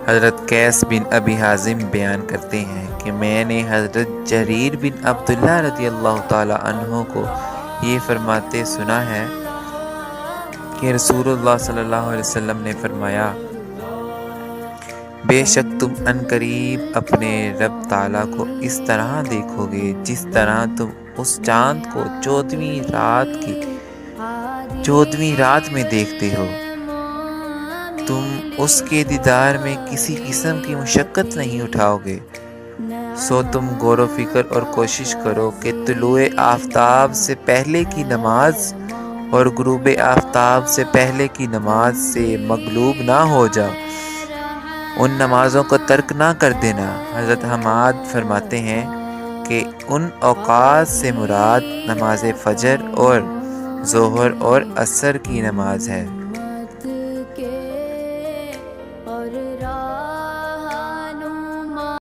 حضرت قیس بن ابی حازم بیان کرتے ہیں کہ میں نے حضرت جریر بن عبداللہ رضی اللہ تعالی عنہ کو یہ فرماتے سنا ہے کہ رسول اللہ صلی اللہ علیہ وسلم نے فرمایا، بے شک تم عنقریب اپنے رب تعالیٰ کو اس طرح دیکھو گے جس طرح تم اس چاند کو 14ویں رات میں دیکھتے ہو۔ تم اس کے دیدار میں کسی قسم کی مشقت نہیں اٹھاؤ گے، سو تم غور و فکر اور کوشش کرو کہ طلوع آفتاب سے پہلے کی نماز اور غروب آفتاب سے پہلے کی نماز سے مغلوب نہ ہو جاؤ، ان نمازوں کو ترک نہ کر دینا۔ حضرت حماد فرماتے ہیں کہ ان اوقات سے مراد نماز فجر اور ظہر اور عصر کی نماز ہے۔